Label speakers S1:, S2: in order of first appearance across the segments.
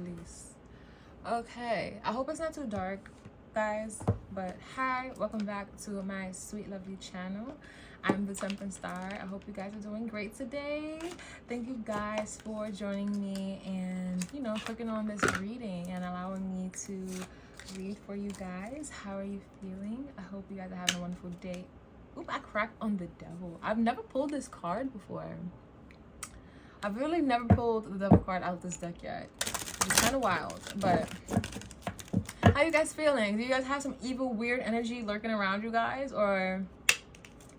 S1: release. Okay, I hope it's not too dark, guys, but hi, welcome back to my sweet lovely channel. I'm the Temperance Star. I hope you guys are doing great today. Thank you guys for joining me and clicking on this reading and allowing me to read for you guys. How are you feeling? I hope you guys are having a wonderful day. Oop, I cracked on the devil. I've never pulled this card before. I've really never pulled the devil card out this deck yet. It's kind of wild, but how you guys feeling? Do you guys have some evil, weird energy lurking around you guys, or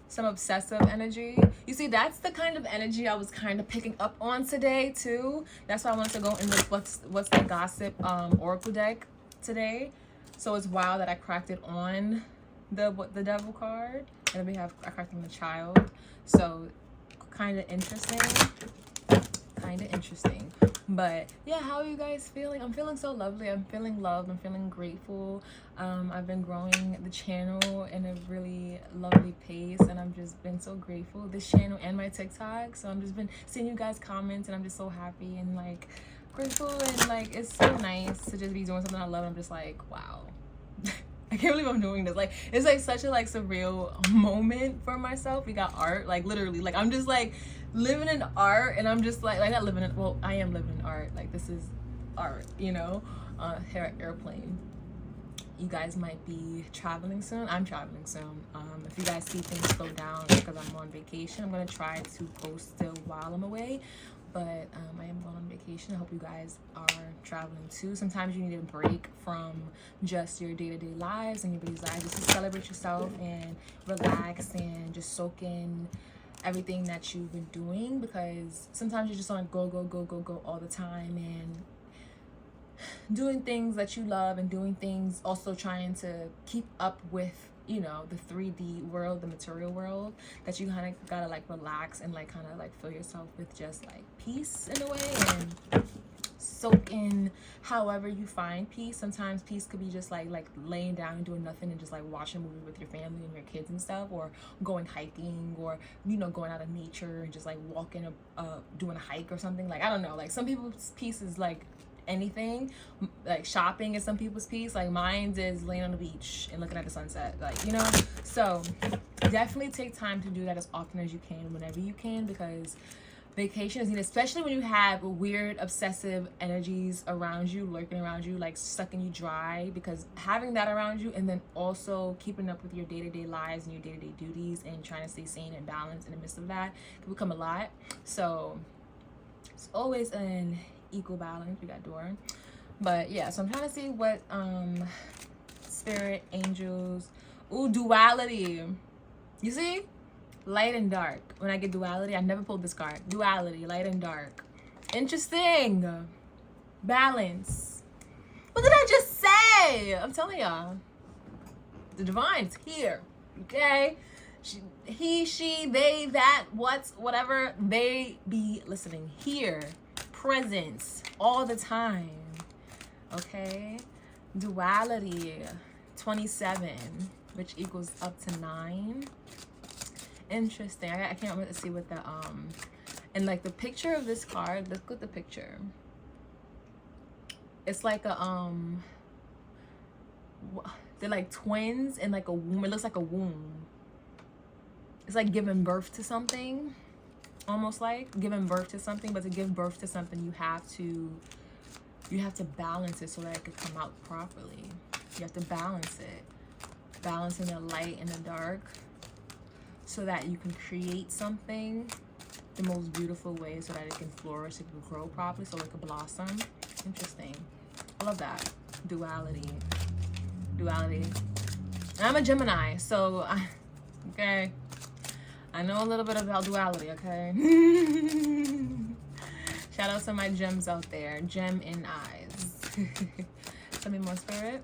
S1: some obsessive energy? You see, that's the kind of energy I was kind of picking up on today too. That's why I wanted to go in with what's the gossip oracle deck today. So it's wild that I cracked it on the devil card, and then I cracked on the child. So kind of interesting. But yeah, how are you guys feeling? I'm feeling so lovely. I'm feeling loved. I'm feeling grateful. I've been growing the channel in a really lovely pace, and I've just been so grateful, this channel and my TikTok. So I'm just been seeing you guys comments, and I'm just so happy and like grateful, and like it's so nice to just be doing something I love. I'm just like, wow. I can't believe I'm doing this. Like, it's like such a like surreal moment for myself. We got art, like literally, like I'm just like living in art, and I'm just like not living in, well, I am living in art. Like, this is art, here at Airplane. You guys might be traveling soon. I'm traveling soon. If you guys see things slow down because I'm on vacation, I'm gonna try to post still while I'm away. But I am going on vacation. I hope you guys are traveling too. Sometimes you need a break from just your day-to-day lives and your busy lives, just to celebrate yourself and relax and just soak in everything that you've been doing, because sometimes you're just on go all the time, and doing things that you love and doing things, also trying to keep up with the 3D world, the material world, that you kind of gotta like relax and like kind of like fill yourself with just like peace in a way, and soak in however you find peace. Sometimes peace could be just like laying down and doing nothing and just like watching a movie with your family and your kids and stuff, or going hiking, or going out of nature and just like walking doing a hike or something. Like, I don't know, like some people's peace is like anything, like shopping is some people's peace. Like, mine is laying on the beach and looking at the sunset, like, so definitely take time to do that as often as you can, whenever you can, because vacation is needed, especially when you have weird obsessive energies around you, lurking around you, like sucking you dry, because having that around you and then also keeping up with your day-to-day lives and your day-to-day duties and trying to stay sane and balanced in the midst of that can become a lot. So it's always an equal balance. We got door, but yeah, so I'm trying to see what spirit, angels, duality. You see, light and dark. When I get duality, I never pulled this card. Duality, light and dark. Interesting. Balance. What did I just say? I'm telling y'all, the divine's here. Okay, he, she, they, that, whatever, they be listening here. Presence all the time. Okay, duality, 27, which equals up to 9. Interesting. I can't wait to see what the and like the picture of this card. Let's look at the picture. It's like a they're like twins in like a womb. It looks like a womb. It's like giving birth to something. Almost like giving birth to something, but to give birth to something, you have to balance it so that it could come out properly. You have to balance it, balancing the light and the dark, so that you can create something the most beautiful way, so that it can flourish, it can grow properly, so it can blossom. Interesting. I love that. Duality. And I'm a Gemini, so okay, I know a little bit about duality, okay? Shout out to my gems out there. Gem in eyes. Tell me more, spirit.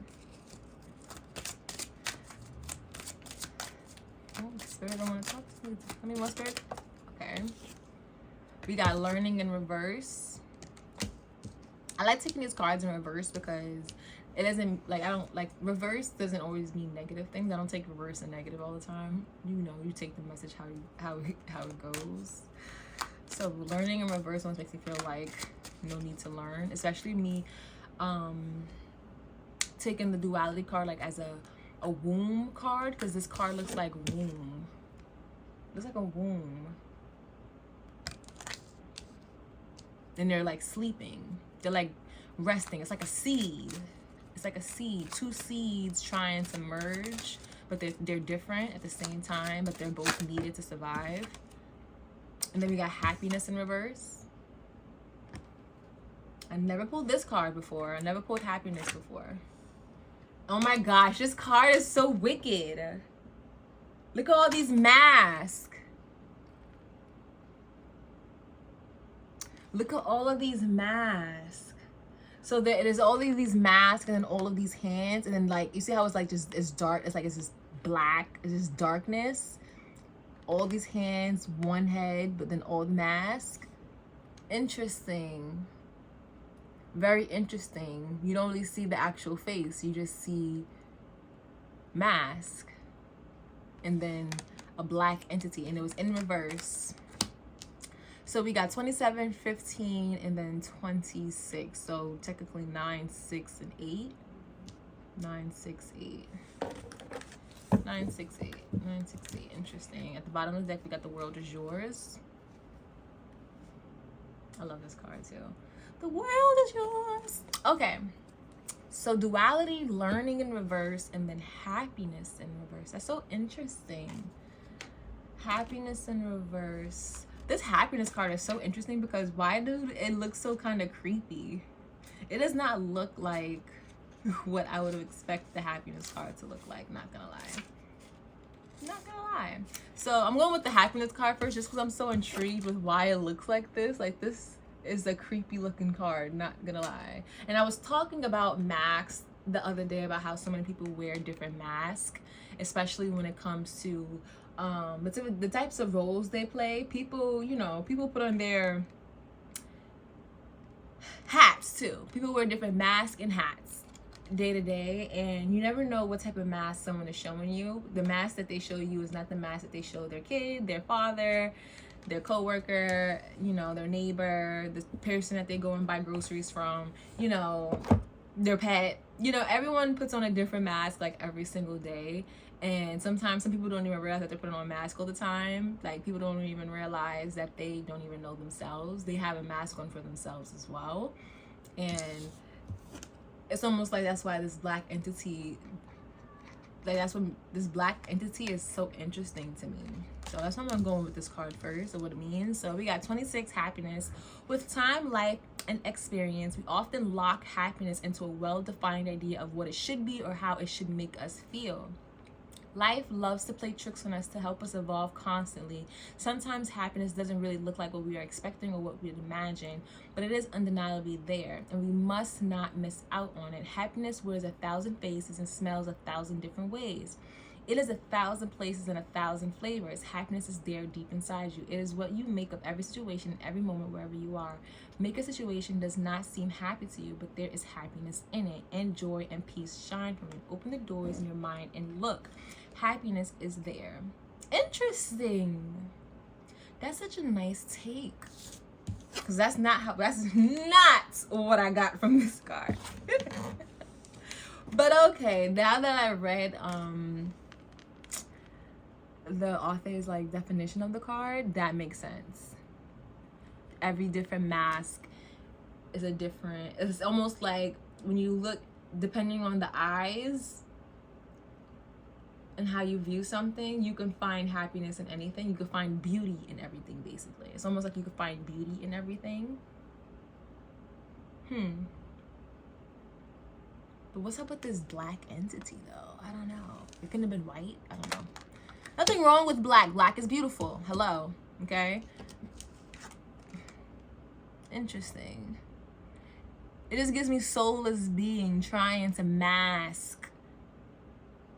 S1: Oh, spirit, I want to talk to you. Tell me more, spirit. Okay. We got learning in reverse. I like taking these cards in reverse because it doesn't, like, I don't, like, reverse doesn't always mean negative things. I don't take reverse and negative all the time. You take the message how it goes. So learning in reverse almost makes me feel like no need to learn, especially me taking the duality card like as a womb card, because this card looks like womb. Looks like a womb. And they're like sleeping. They're like resting. It's like a seed. It's like a seed. Two seeds trying to merge, but they're different at the same time, but they're both needed to survive. And then we got happiness in reverse. I never pulled this card before. I never pulled happiness before. Oh my gosh, this card is so wicked. Look at all these masks. Look at all of these masks. So there's all of these masks and then all of these hands. And then like, you see how it's like just, it's dark. It's like, it's just black. It's just darkness. All these hands, one head, but then all the mask. Interesting. Very interesting. You don't really see the actual face. You just see mask. And then a black entity. And it was in reverse. So we got 27, 15, and then 26. So technically 9, 6, and 8. 9, 6, 8. 9, 6, 8. 9, 6, 8. Interesting. At the bottom of the deck, we got the world is yours. I love this card too. The world is yours. Okay. So duality, learning in reverse, and then happiness in reverse. That's so interesting. Happiness in reverse. This happiness card is so interesting because why does it look so kind of creepy? It does not look like what I would have expected the happiness card to look like, not gonna lie. Not gonna lie. So I'm going with the happiness card first just because I'm so intrigued with why it looks like this. Like, this is a creepy looking card, not gonna lie. And I was talking about masks the other day, about how so many people wear different masks, especially when it comes to the types of roles they play. People, you know, people put on their hats too. People wear different masks and hats day to day, and you never know what type of mask someone is showing you. The mask that they show you is not the mask that they show their kid, their father, their co-worker, you know, their neighbor, the person that they go and buy groceries from, you know, their pet. You know, everyone puts on a different mask like every single day. And sometimes some people don't even realize that they're putting on a mask all the time. Like, people don't even realize that they don't even know themselves. They have a mask on for themselves as well. And it's almost like that's why this black entity, like that's what this black entity is so interesting to me. So that's why I'm going with this card first of what it means. So we got 26, happiness. With time, life, and experience, we often lock happiness into a well-defined idea of what it should be or how it should make us feel. Life loves to play tricks on us to help us evolve constantly. Sometimes happiness doesn't really look like what we are expecting or what we'd imagine, but it is undeniably there, and we must not miss out on it. Happiness wears 1,000 faces and smells 1,000 different ways. It is 1,000 places and 1,000 flavors. Happiness is there deep inside you. It is what you make of every situation, every moment, wherever you are. Make a situation does not seem happy to you, but there is happiness in it, and joy and peace shine from it. Open the doors in your mind and look. Happiness is there. Interesting. That's such a nice take. Because that's not what I got from this card. But okay, now that I read the author's like definition of the card, that makes sense. Every different mask is a different, it's almost like when you look, depending on the eyes and how you view something, you can find happiness in anything. You can find beauty in everything, basically. It's almost like you can find beauty in everything. But what's up with this black entity though? I don't know. It couldn't have been white. I don't know. Nothing wrong with black. Black is beautiful. Hello. Okay? Interesting. It just gives me soulless being trying to mask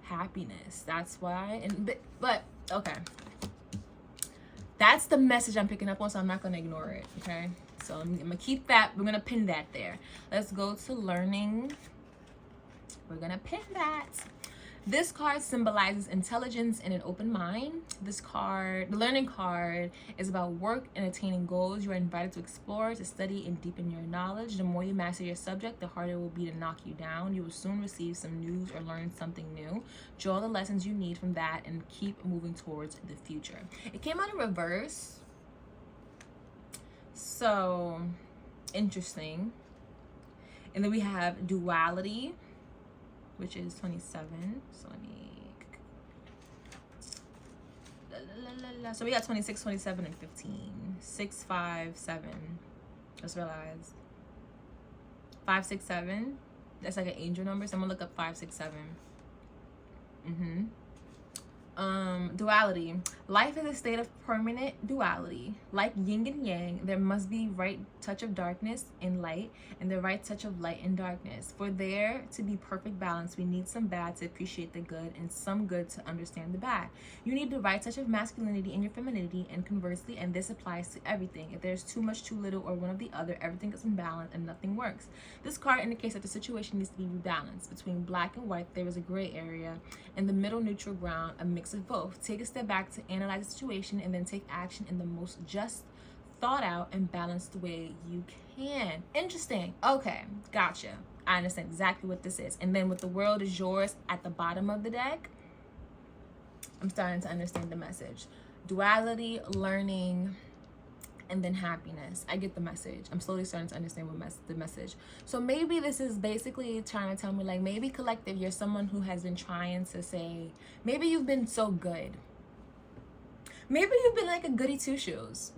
S1: happiness. That's why. But okay. That's the message I'm picking up on, so I'm not going to ignore it. Okay? So I'm going to keep that. We're going to pin that there. Let's go to learning. We're going to pin that. This card symbolizes intelligence and an open mind. This card, the learning card, is about work and attaining goals. You are invited to explore, to study, and deepen your knowledge. The more you master your subject, the harder it will be to knock you down. You will soon receive some news or learn something new. Draw the lessons you need from that and keep moving towards the future. It came out in reverse. So, interesting. And then we have duality, which is 27. So let me, so we got 26, 27, and 15. 6, 5, 7. Just realized 5, 6, 7. That's like an angel number. So I'm gonna look up 5, 6, 7. Duality. Life is a state of permanent duality. Like yin and yang, there must be right touch of darkness and light, and the right touch of light and darkness. For there to be perfect balance, we need some bad to appreciate the good, and some good to understand the bad. You need the right touch of masculinity in your femininity, and conversely, and this applies to everything. If there's too much, too little, or one of the other, everything is imbalanced and nothing works. This card indicates that the situation needs to be rebalanced. Between black and white, there is a gray area, and the middle neutral ground, a mix of both. Take a step back to analyze the situation and then take action in the most just, thought out, and balanced way you can. Interesting. Okay, gotcha. I understand exactly what this is. And then with the world is yours at the bottom of the deck, I'm starting to understand the message. Duality, learning, and then happiness. I get the message. I'm slowly starting to understand what the message. So maybe this is basically trying to tell me, like, maybe collective, you're someone who has been trying to say, maybe you've been so good. Maybe you've been like a goody two-shoes.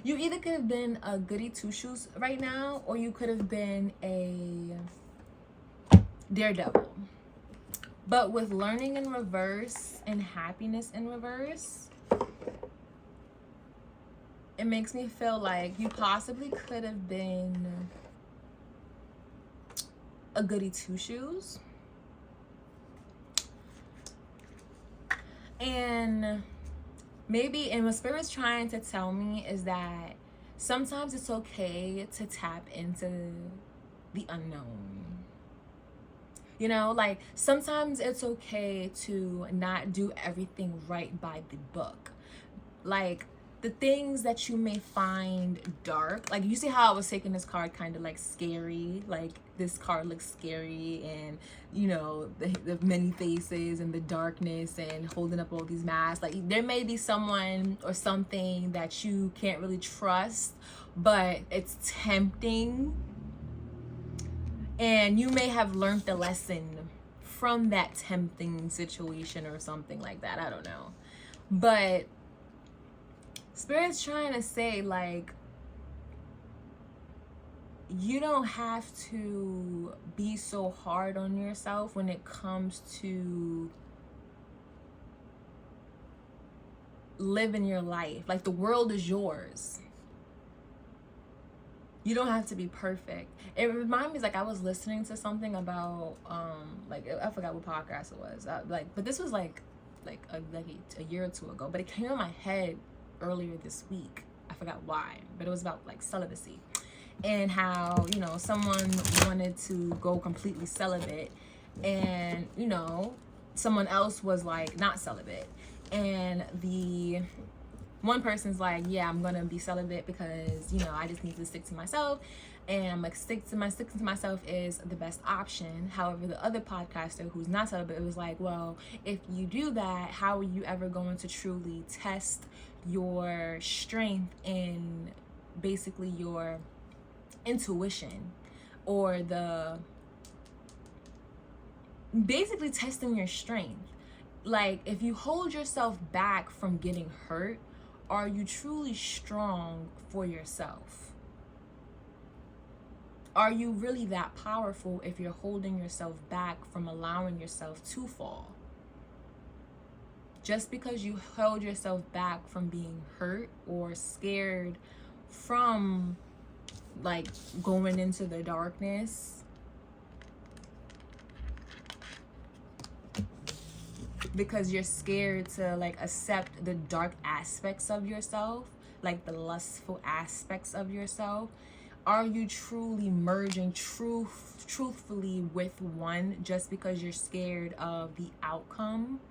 S1: You either could have been a goody two-shoes right now, or you could have been a daredevil. But with learning in reverse and happiness in reverse, it makes me feel like you possibly could have been a goody two-shoes. And maybe, and what Spirit's trying to tell me is that sometimes it's okay to tap into the unknown. You know, like sometimes it's okay to not do everything right by the book. Like the things that you may find dark, like you see how I was taking this card kind of like scary, like this card looks scary, and you know, the many faces and the darkness and holding up all these masks. Like there may be someone or something that you can't really trust, but it's tempting, and you may have learned the lesson from that tempting situation or something like that. I don't know, but Spirit's trying to say, like, you don't have to be so hard on yourself when it comes to living your life. Like, the world is yours. You don't have to be perfect. It reminded me, like, I was listening to something about, like, I forgot what podcast it was. But this was like a year or two ago. But it came in my head earlier this week. I forgot why, but it was about like celibacy and how, you know, someone wanted to go completely celibate, and you know, someone else was like not celibate, and the one person's like, yeah, I'm gonna be celibate because, you know, I just need to stick to myself, and I'm like, sticking to myself is the best option. However, the other podcaster who's not celibate was like, well, if you do that, how are you ever going to truly test your strength in basically your intuition, or the basically testing your strength? Like, if you hold yourself back from getting hurt, are you truly strong for yourself? Are you really that powerful if you're holding yourself back from allowing yourself to fall? Just because you held yourself back from being hurt or scared from like going into the darkness, because you're scared to like accept the dark aspects of yourself, like the lustful aspects of yourself, Are you truly merging truthfully with one just because you're scared of the outcome?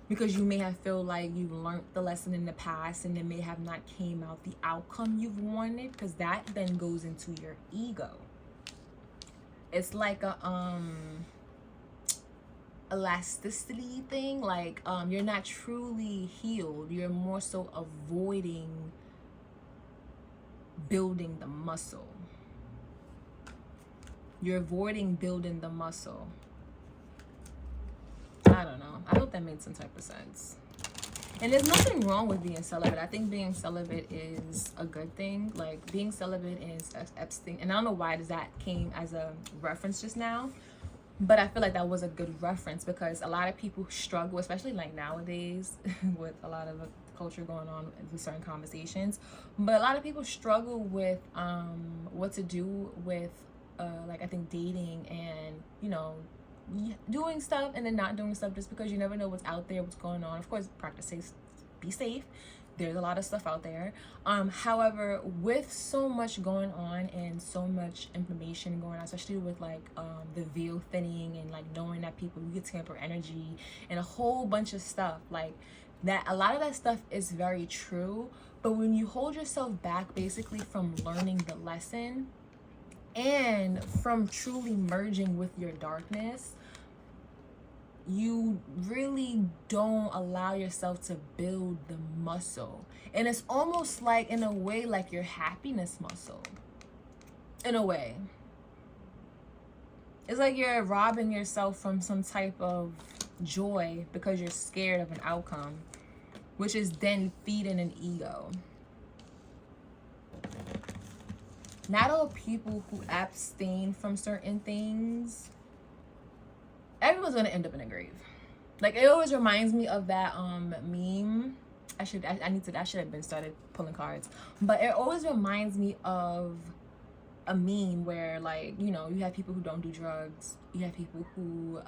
S1: Because you may have feel like you've learned the lesson in the past and it may have not came out the outcome you've wanted, because that then goes into your ego. It's like a elasticity thing. Like you're not truly healed, you're more so avoiding building the muscle. You're avoiding building the muscle. I don't know. I hope that made some type of sense. And there's nothing wrong with being celibate. I think being celibate is a good thing. Like being celibate is Epstein. And I don't know why that came as a reference just now, but I feel like that was a good reference, because a lot of people struggle, especially like nowadays with a lot of culture going on with certain conversations. But a lot of people struggle with what to do with like, I think, dating and, you know, doing stuff and then not doing stuff, just because you never know what's out there, what's going on. Of course, practice safe, be safe. There's a lot of stuff out there. However, with so much going on and so much information going on, especially with like the veil thinning and like knowing that people, you get tamper energy and a whole bunch of stuff like that, a lot of that stuff is very true. But when you hold yourself back basically from learning the lesson and from truly merging with your darkness, you really don't allow yourself to build the muscle. And it's almost like, in a way, like your happiness muscle. In a way. It's like you're robbing yourself from some type of joy because you're scared of an outcome, which is then feeding an ego. Not all people who abstain from certain things, everyone's gonna end up in a grave. Like, it always reminds me of that meme. I should have been started pulling cards, but it always reminds me of a meme where, like, you know, you have people who don't do drugs, you have people who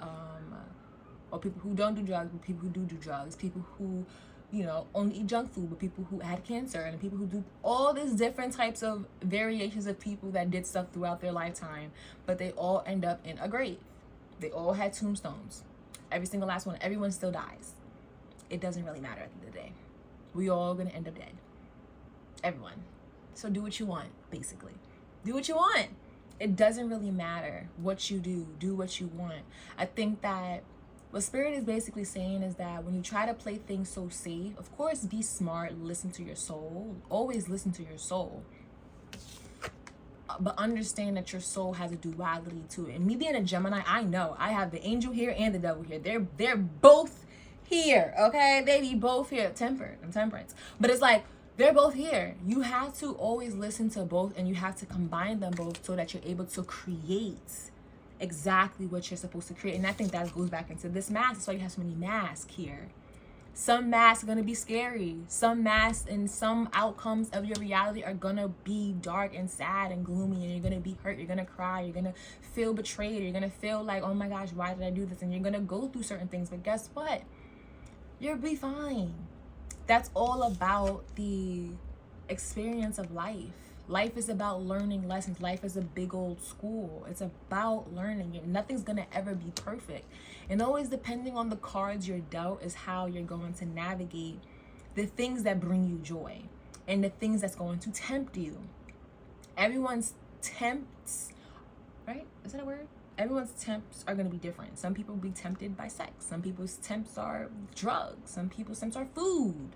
S1: or people who don't do drugs, but people who do drugs, people who, you know, only eat junk food, but people who had cancer, and people who do all these different types of variations of people that did stuff throughout their lifetime, but they all end up in a grave. They all had tombstones. Every single last one. Everyone still dies. It doesn't really matter at the end of the day. We all gonna end up dead. Everyone. So do what you want, basically. Do what you want. It doesn't really matter what you do. Do what you want. I think that what Spirit is basically saying is that when you try to play things so safe, of course, be smart, listen to your soul. Always listen to your soul. But understand that your soul has a duality to it. And me being a Gemini, I know I have the angel here and the devil here. They're both here, okay? They be both here. Temperance. But it's like, they're both here. You have to always listen to both, and you have to combine them both so that you're able to create exactly what you're supposed to create. And I think that goes back into this mask. That's why you have so many masks here. Some masks are going to be scary. Some masks and some outcomes of your reality are going to be dark and sad and gloomy, and you're going to be hurt. You're going to cry. You're going to feel betrayed. You're going to feel like, oh my gosh, why did I do this? And you're going to go through certain things. But guess what? You'll be fine. That's all about the experience of life. Life is about learning lessons. Life is a big old school. It's about learning. Nothing's going to ever be perfect. And always, depending on the cards you're dealt, is how you're going to navigate the things that bring you joy and the things that's going to tempt you. Everyone's tempts, right? Is that a word? Everyone's tempts are going to be different. Some people will be tempted by sex. Some people's tempts are drugs. Some people's tempts are food.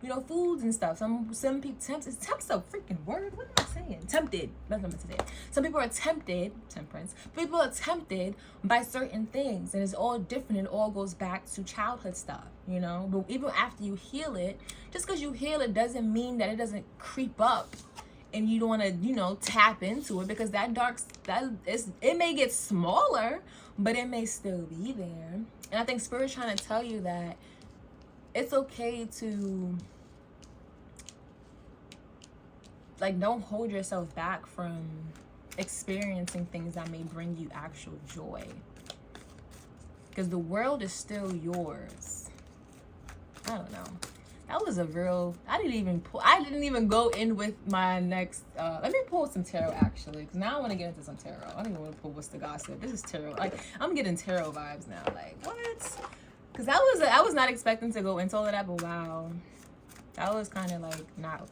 S1: You know, foods and stuff. Some people tempts a freaking word. What am I saying? Tempted. That's what I'm going to say. Some people are tempted, temperance. People are tempted by certain things, and it's all different. It all goes back to childhood stuff, you know. But even after you heal it, just because you heal it doesn't mean that it doesn't creep up and you don't want to, you know, tap into it, because it may get smaller, but it may still be there. And I think Spirit's trying to tell you that it's okay to, like, don't hold yourself back from experiencing things that may bring you actual joy, because the world is still yours. I don't know. That was a real, I didn't even go in with my next, let me pull some tarot actually, because now I want to get into some tarot. I don't even want to pull what's the gossip. This is tarot. Like, I'm getting tarot vibes now. Like, what? Because I was not expecting to go into all of that, but wow. That was kind of like not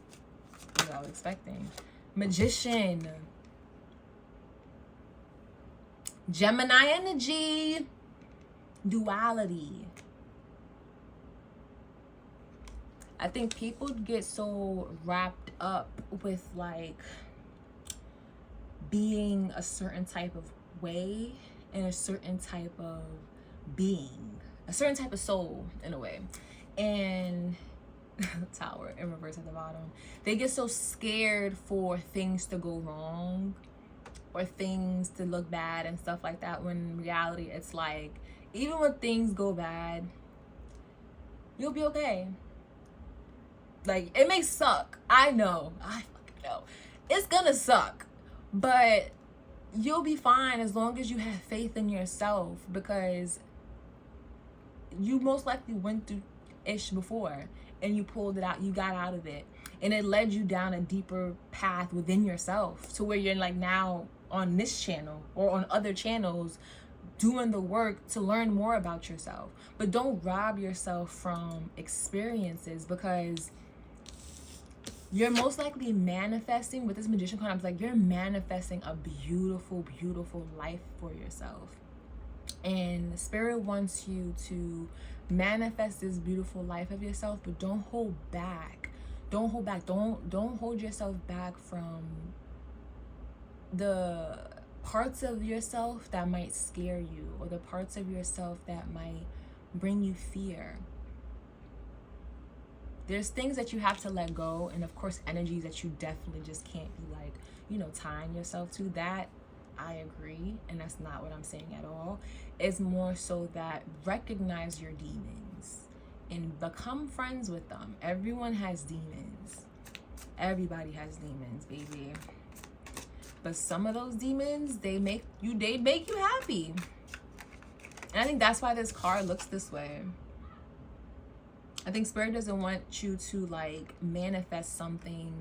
S1: what I was expecting. Magician. Gemini energy. Duality. I think people get so wrapped up with like being a certain type of way and a certain type of being, a certain type of soul in a way. And Tower in reverse at the bottom. They get so scared for things to go wrong or things to look bad and stuff like that, when in reality it's like, even when things go bad, you'll be okay. Like, it may suck. I know. I fucking know. It's gonna suck. But you'll be fine as long as you have faith in yourself, because you most likely went through ish before and you pulled it out. You got out of it. And it led you down a deeper path within yourself to where you're like now on this channel or on other channels doing the work to learn more about yourself. But don't rob yourself from experiences, because you're most likely manifesting with this Magician card. I'm like, you're manifesting a beautiful, beautiful life for yourself. And Spirit wants you to manifest this beautiful life of yourself, but don't hold back. Don't hold back. Don't hold yourself back from the parts of yourself that might scare you, or the parts of yourself that might bring you fear. There's things that you have to let go, and of course energies that you definitely just can't be like, you know, tying yourself to. That I agree, and that's not what I'm saying at all. It's more so that recognize your demons and become friends with them. Everyone has demons. Everybody has demons, baby. But some of those demons, they make you happy. And I think that's why this card looks this way. I think Spirit doesn't want you to like manifest something,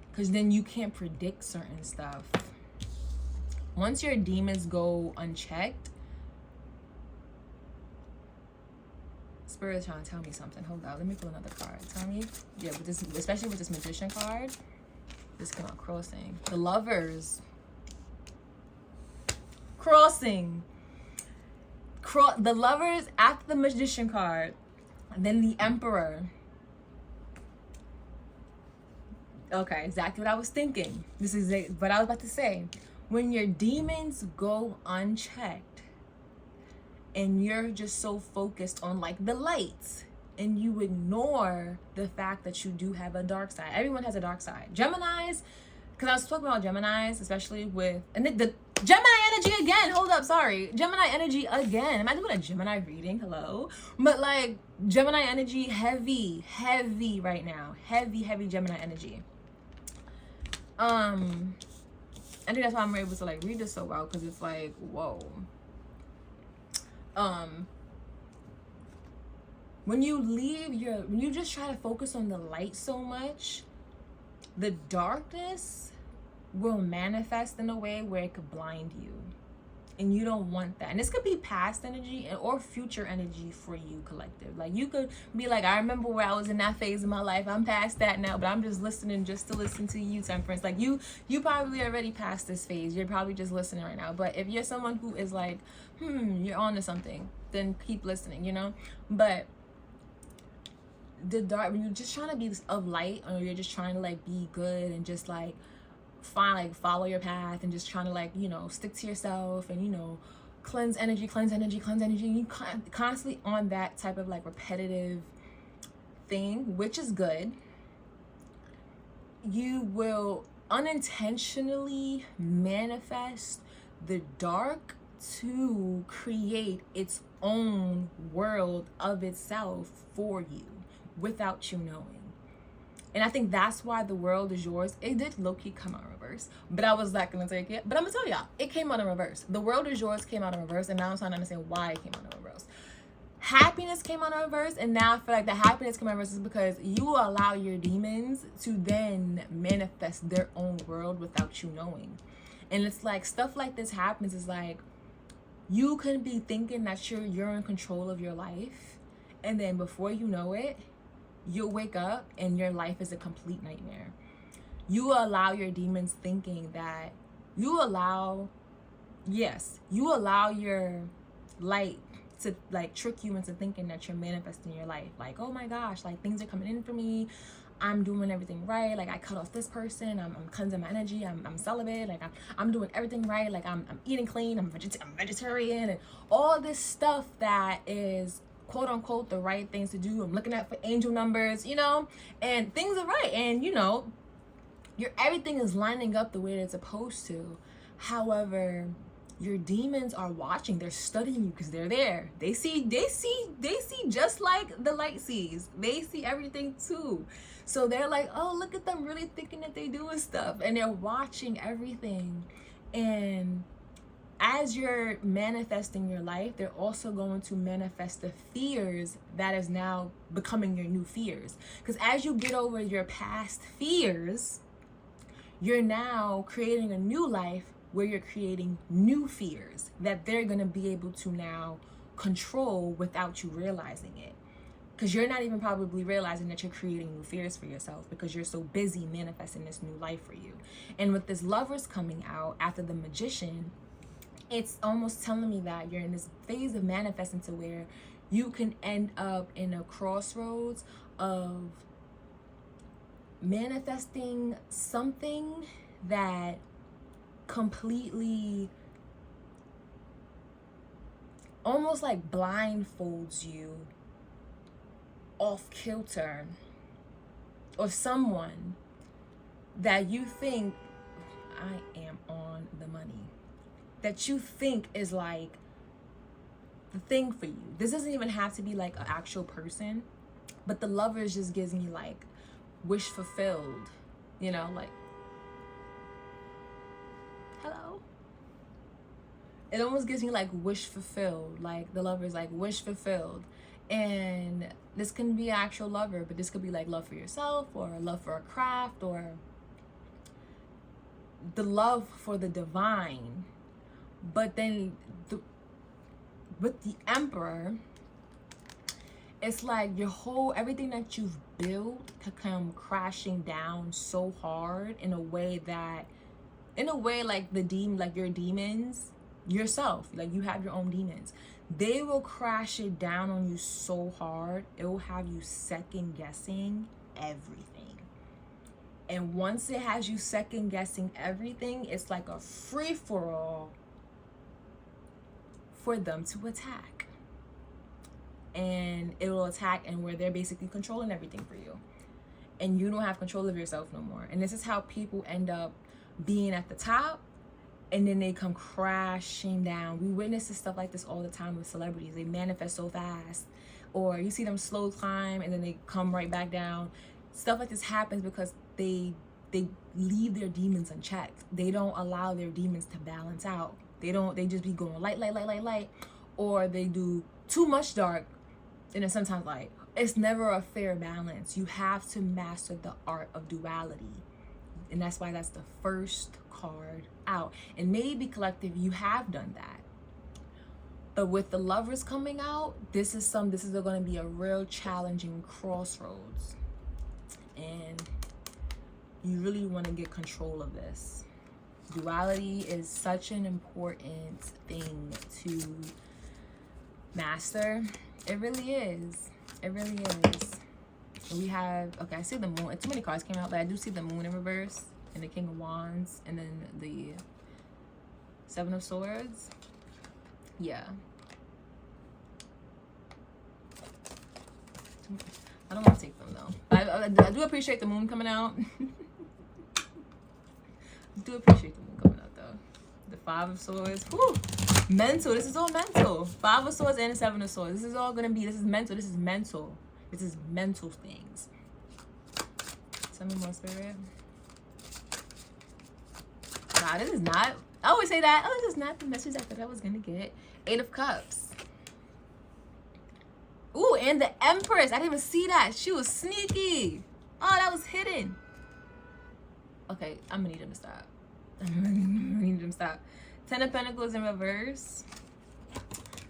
S1: because then you can't predict certain stuff. Once your demons go unchecked, Spirit is trying to tell me something. Hold on, let me pull another card. Tell me, yeah, with this, especially with this Magician card, this came out crossing. The Lovers. Crossing. The Lovers after the Magician card, and then the Emperor. Okay, exactly what I was thinking. This is what I was about to say. When your demons go unchecked and you're just so focused on like the lights, and you ignore the fact that you do have a dark side. Everyone has a dark side. Geminis, because I was talking about Geminis, especially with, and the Gemini energy again. Hold up, sorry. Gemini energy again. Am I doing a Gemini reading? Hello? But like Gemini energy, heavy right now. Heavy Gemini energy. I think that's why I'm able to like read this so well, because it's like, whoa. When you just try to focus on the light so much, the darkness will manifest in a way where it could blind you. And you don't want that. And this could be past energy or future energy for you, collective. Like, you could be like, I remember where I was in that phase of my life. I'm past that now, but I'm just listening just to listen to you, Temperance. Like, you probably already past this phase. You're probably just listening right now. But if you're someone who is like, you're on to something, then keep listening, you know? But the dark, when you're just trying to be of light, or you're just trying to like be good and just like follow your path, and just trying to like, you know, stick to yourself, and, you know, cleanse energy, you constantly on that type of like repetitive thing, which is good, you will unintentionally manifest the dark to create its own world of itself for you without you knowing. And I think that's why The World Is Yours, it did low-key come out in reverse, but I was not gonna take it. But I'm gonna tell y'all, it came out in reverse. The World Is Yours came out in reverse, and now I'm trying to understand why it came out in reverse. happiness came out of reverse, and now I feel like the happiness came out of reverse is because you allow your demons to then manifest their own world without you knowing. And it's like stuff like this happens is like you can be thinking that you're in control of your life, and then before you know it, you'll wake up and your life is a complete nightmare. You allow your demons thinking that you allow your light to like trick you into thinking that you're manifesting your life. Like, oh my gosh, like things are coming in for me. I'm doing everything right. Like I cut off this person. I'm cleansing my energy. I'm celibate. Like I'm doing everything right. Like I'm eating clean. I'm vegetarian, and all this stuff that is quote unquote the right things to do. I'm looking at for angel numbers, you know, and things are right. And you know, everything is lining up the way it's supposed to. However, your demons are watching. They're studying you because they're there. They see just like the light sees. They see everything too. So they're like, oh, look at them really thinking that they doing stuff, and they're watching everything. And as you're manifesting your life, they're also going to manifest the fears that is now becoming your new fears. Because as you get over your past fears, you're now creating a new life where you're creating new fears that they're going to be able to now control without you realizing it. Because you're not even probably realizing that you're creating new fears for yourself because you're so busy manifesting this new life for you. And with this Lovers coming out after the Magician, it's almost telling me that you're in this phase of manifesting to where you can end up in a crossroads of manifesting something that completely almost like blindfolds you off kilter, or someone that you think, I am on the money, that you think is like the thing for you. This doesn't even have to be like an actual person, but the Lovers just gives me like wish fulfilled, you know, like hello. It almost gives me like wish fulfilled, like the Lover's like wish fulfilled. And this can be an actual lover, but this could be like love for yourself or love for a craft or the love for the divine. But then with the Emperor, it's like everything that you've built could come crashing down so hard in a way like your demons, yourself, like you have your own demons. They will crash it down on you so hard, it will have you second guessing everything. And once it has you second guessing everything, it's like a free for all for them to attack. And it will attack and where they're basically controlling everything for you. And you don't have control of yourself no more. And this is how people end up being at the top and then they come crashing down. We witness stuff like this all the time with celebrities. They manifest so fast. Or you see them slow climb and then they come right back down. Stuff like this happens because they leave their demons unchecked. They don't allow their demons to balance out. They just be going light. Or they do too much dark and then sometimes light. It's never a fair balance. You have to master the art of duality. And that's why that's the first card out. And maybe collective, you have done that. But with the Lovers coming out, this is going to be a real challenging crossroads. And you really want to get control of this. Duality is such an important thing to master. It really is. It really is. We have, okay, I see the Moon. Too many cards came out, but I do see the Moon in reverse and the King of Wands and then the Seven of Swords. Yeah. I don't want to take them though. I do appreciate the Moon coming out. I do appreciate the Moon coming out though. The Five of Swords. Whew. Mental. This is all mental. Five of Swords and the Seven of Swords. This is all going to be, this is mental. This is mental. This is mental things. Tell me more, Spirit. Nah, this is not, I always say that. Oh, this is not the message I thought I was going to get. Eight of Cups. and the Empress. I didn't even see that. She was sneaky. Oh, that was hidden. Okay, I'm gonna need him to stop. I need him to stop. 10 of Pentacles in reverse.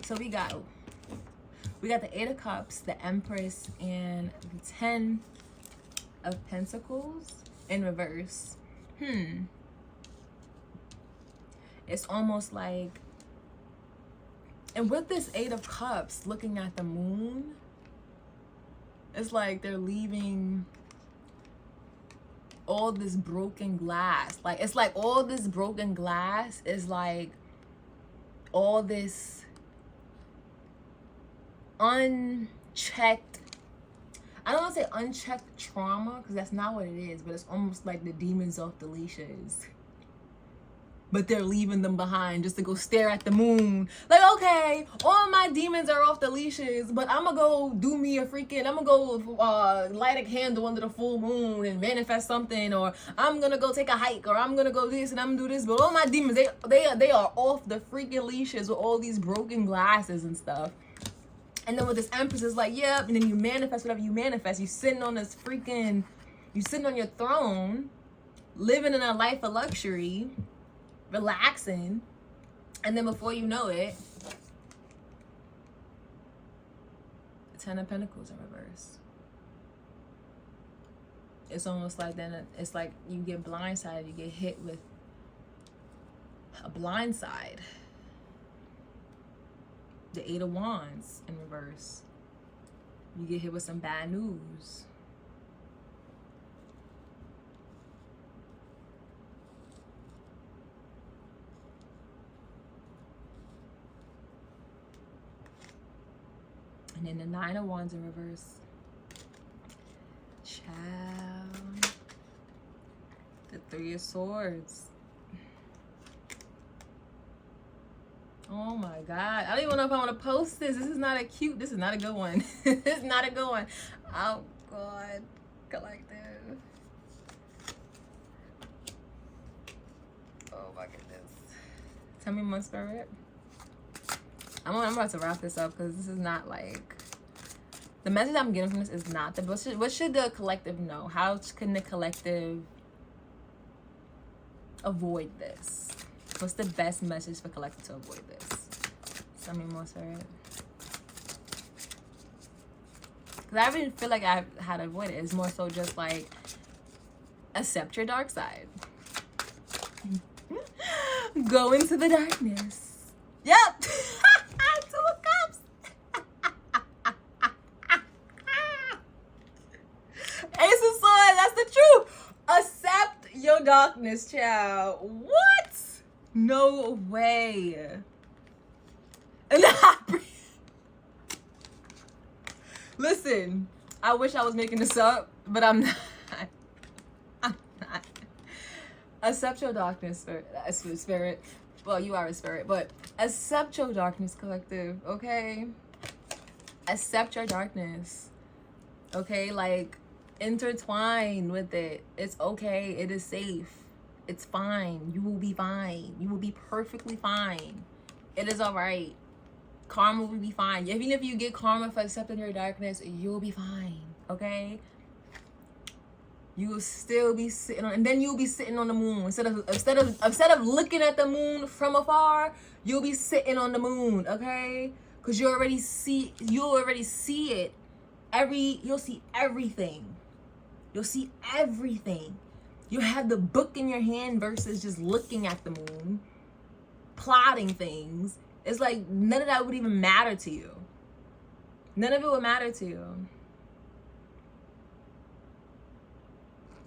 S1: So we got the 8 of Cups, the Empress, and the 10 of Pentacles in reverse. It's almost like, and with this 8 of Cups looking at the moon, it's like they're leaving all this broken glass. Like, it's like all this broken glass is like all this unchecked, I don't want to say unchecked trauma, because that's not what it is, but it's almost like the demons off the leashes. But they're leaving them behind just to go stare at the moon. Like, okay, all my demons are off the leashes, but I'm gonna go do me a freaking, I'm gonna go light a candle under the full moon and manifest something, or I'm gonna go take a hike, or I'm gonna go this and I'm gonna do this. But all my demons, they are off the freaking leashes with all these broken glasses and stuff. And then with this Empress, it's like, yep, and then you manifest whatever you manifest. You sitting on this freaking, you sitting on your throne, living in a life of luxury, relaxing, and then before you know it, the 10 of Pentacles in reverse. It's almost like then it's like you get blindsided, you get hit with a blindside. The 8 of Wands in reverse. You get hit with some bad news. And then the 9 of Wands in reverse. Child. The 3 of Swords. Oh my God. I don't even know if I want to post this. This is not a good one. This is not a good one. Oh God. Collective. Oh my goodness. Tell me more, Spirit. I'm about to wrap this up because this is not like, the message I'm getting from this is not the, what should the collective know? How can the collective avoid this? What's the best message for collective to avoid this? Tell me more, Spirit. Because I really feel like I had to avoid it. It's more so just like, accept your dark side. Go into the darkness. Yep. Your darkness, child. What? No way. Listen, I wish I was making this up, but I'm not. I'm not. Accept your darkness, spirit. Well, you are a spirit, but accept your darkness, collective, okay? Accept your darkness, okay? Like, intertwine with it. It's okay. It is safe. It's fine. You will be fine. You will be perfectly fine. It is all right. Karma will be fine. Even if you get karma for accepting your darkness, you'll be fine. Okay? You will still be sitting on, and then you'll be sitting on the moon instead of looking at the moon from afar. You'll be sitting on the moon. Okay? Because you already see it. You'll see everything. You'll see everything. You have the book in your hand versus just looking at the moon, plotting things. It's like none of that would even matter to you. None of it would matter to you.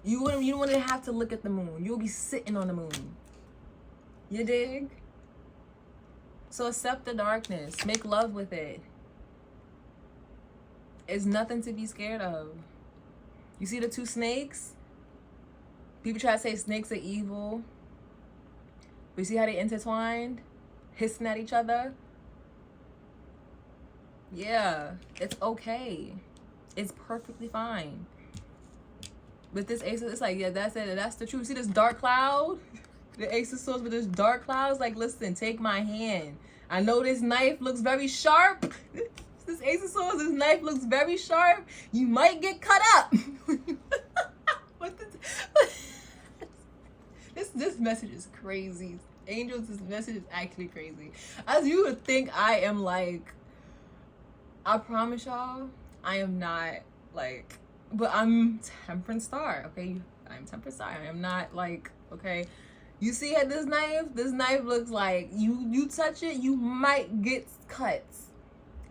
S1: You wouldn't have to look at the moon. You'll be sitting on the moon. You dig? So accept the darkness. Make love with it. It's nothing to be scared of. You see the 2 snakes? People try to say snakes are evil. But you see how they intertwined? Hissing at each other? Yeah, it's okay. It's perfectly fine. With this Ace, it's like, yeah, that's it. That's the truth. See this dark cloud? The Ace of Swords with this dark cloud? It's like, listen, take my hand. I know this knife looks very sharp. This Ace of Swords, this knife looks very sharp. You might get cut up. What the this message is crazy. Angels, this message is actually crazy. As you would think I am like, I promise y'all, I am not like, but I'm Temperance Star, okay? I'm Temperance Star. I am not like, okay? You see how this knife looks like you touch it, you might get cuts.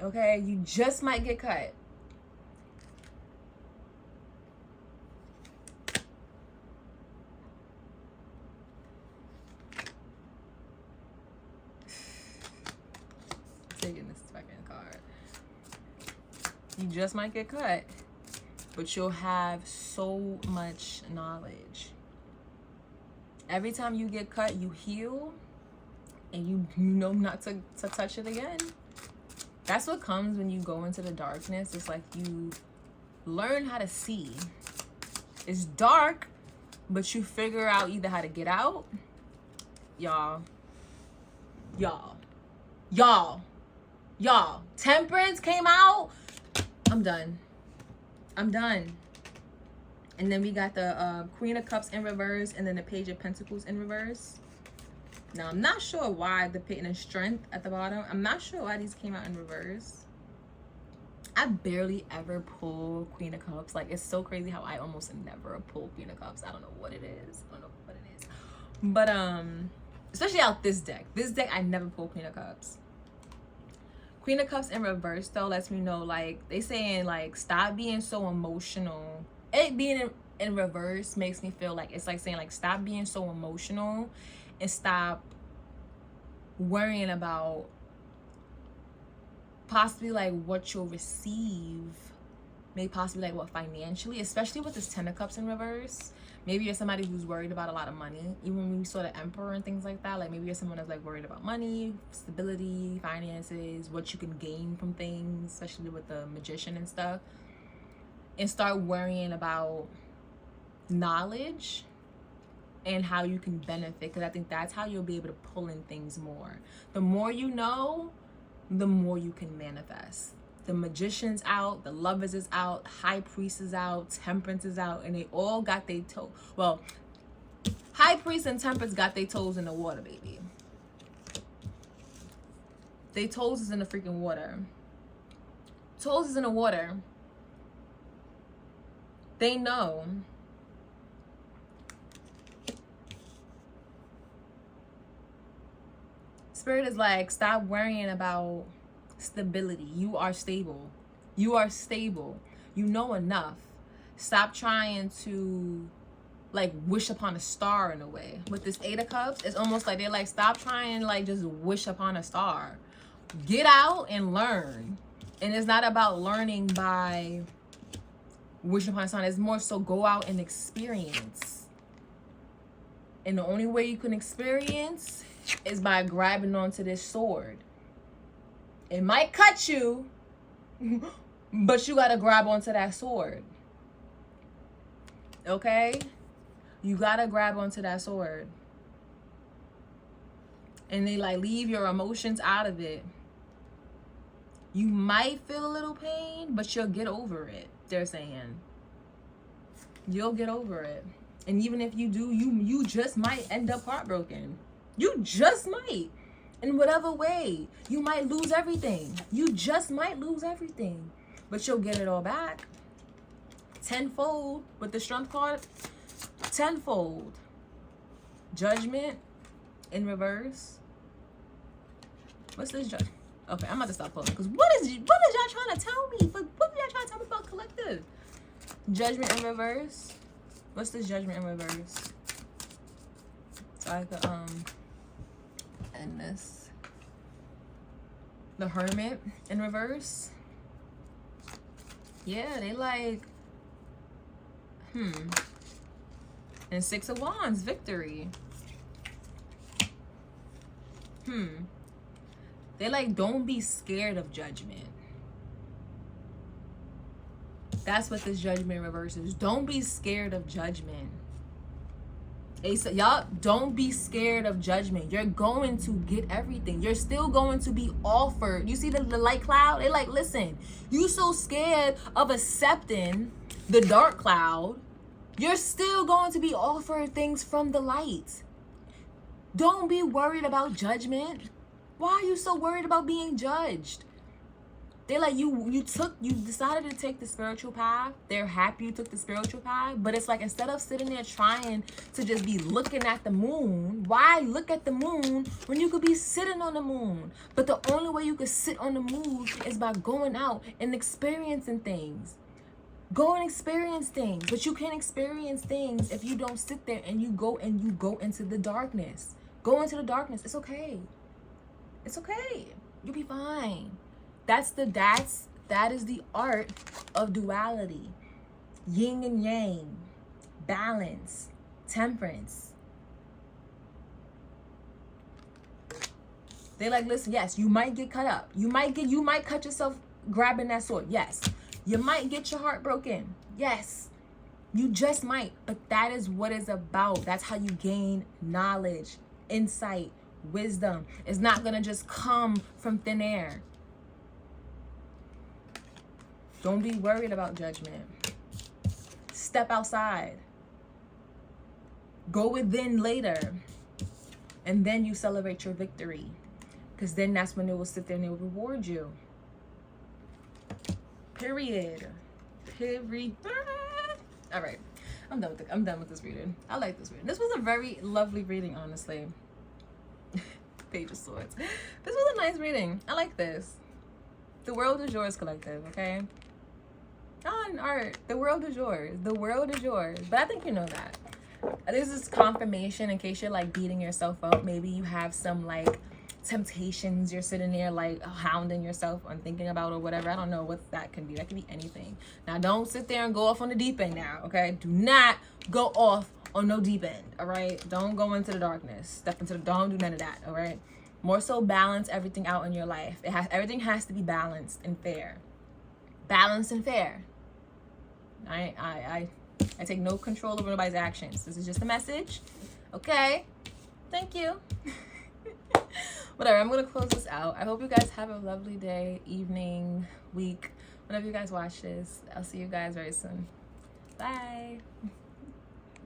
S1: Okay? You just might get cut. Taking this fucking card. You just might get cut, but you'll have so much knowledge. Every time you get cut, you heal, and you know not to touch it again. That's what comes when you go into the darkness. It's like you learn how to see. It's dark, but you figure out either how to get out. Y'all. Temperance came out. I'm done. And then we got the Queen of Cups in reverse, and then the Page of Pentacles in reverse. Now, I'm not sure why the Page of Strength at the bottom. I'm not sure why these came out in reverse. I barely ever pull Queen of Cups. Like, it's so crazy how I almost never pull Queen of Cups. I don't know what it is. But, especially out this deck. This deck, I never pull Queen of Cups. Queen of Cups in reverse, though, lets me know, like, they saying, like, stop being so emotional. It being in reverse makes me feel like it's like saying, like, stop being so emotional and stop worrying about possibly, like, what you'll receive. Maybe possibly, like, what financially, especially with this Ten of Cups in reverse. Maybe you're somebody who's worried about a lot of money. Even when we saw the Emperor and things like that, like, maybe you're someone that's, like, worried about money, stability, finances, what you can gain from things, especially with the Magician and stuff. And start worrying about knowledge and how you can benefit, because I think that's how you'll be able to pull in things more. The more you know, the more you can manifest. The Magician's out, the Lovers is out, High Priest is out, Temperance is out, and they all got their toe. Well, High Priest and Temperance got their toes in the water, baby. Their toes is in the freaking water. Toes is in the water. They know. Spirit is like, stop worrying about stability. You are stable. You are stable. You know enough. Stop trying to, like, wish upon a star in a way. With this Eight of Cups, it's almost like they're like, stop trying to, like, just wish upon a star. Get out and learn. And it's not about learning by wishing upon a star. It's more so go out and experience. And the only way you can experience is by grabbing onto this sword. It might cut you, but you gotta grab onto that sword. Okay? You gotta grab onto that sword. And they like leave your emotions out of it. You might feel a little pain, but you'll get over it, they're saying. You'll get over it. And even if you do, you just might end up heartbroken. You just might. In whatever way. You might lose everything. You just might lose everything. But you'll get it all back. Tenfold. With the Strength card. Tenfold. Judgment in reverse. What's this judgment? Okay, I'm about to stop pulling. Because what is y'all trying to tell me? What are y'all trying to tell me about collective? Judgment in reverse. What's this Judgment in reverse? So I could end this. The Hermit in reverse. Yeah, they like and Six of Wands, victory. They like, don't be scared of judgment. That's what this Judgment in reverse is. Don't be scared of judgment. Y'all don't be scared of judgment. You're going to get everything. You're still going to be offered. You see the light cloud? They like, listen, you so scared of accepting the dark cloud, you're still going to be offered things from the light. Don't be worried about judgment. Why are you so worried about being judged? They're like, you decided to take the spiritual path. They're happy you took the spiritual path. But it's like, instead of sitting there trying to just be looking at the moon, why look at the moon when you could be sitting on the moon? But the only way you could sit on the moon is by going out and experiencing things. Go and experience things. But you can't experience things if you don't sit there and you go into the darkness. Go into the darkness. It's okay. It's okay. You'll be fine. That is the art of duality. Yin and yang, balance, temperance. They like, listen, yes, you might get cut up. You might cut yourself grabbing that sword. Yes. You might get your heart broken. Yes. You just might. But that is what it's about. That's how you gain knowledge, insight, wisdom. It's not going to just come from thin air. Don't be worried about judgment. Step outside. Go within later. And then you celebrate your victory. Because then that's when they will sit there and they will reward you. Period. All right. I'm done with this reading. I like this reading. This was a very lovely reading, honestly. Page of Swords. This was a nice reading. I like this. The world is yours, collective, okay? On art, the world is yours. The world is yours. But I think you know that. This is confirmation in case you're like beating yourself up. Maybe you have some like temptations. You're sitting there like hounding yourself on thinking about or whatever. I don't know what that can be. That could be anything. Now, don't sit there and go off on the deep end now, okay? Do not go off on no deep end, all right? Don't go into the darkness. Step into the, don't do none of that, all right? More so balance everything out in your life. Everything has to be balanced and fair. Balanced and fair. I take no control over nobody's actions. This is just a message. Okay? Thank you. Whatever, I'm going to close this out. I hope you guys have a lovely day, evening, week, whenever you guys watch this. I'll see you guys very soon. Bye.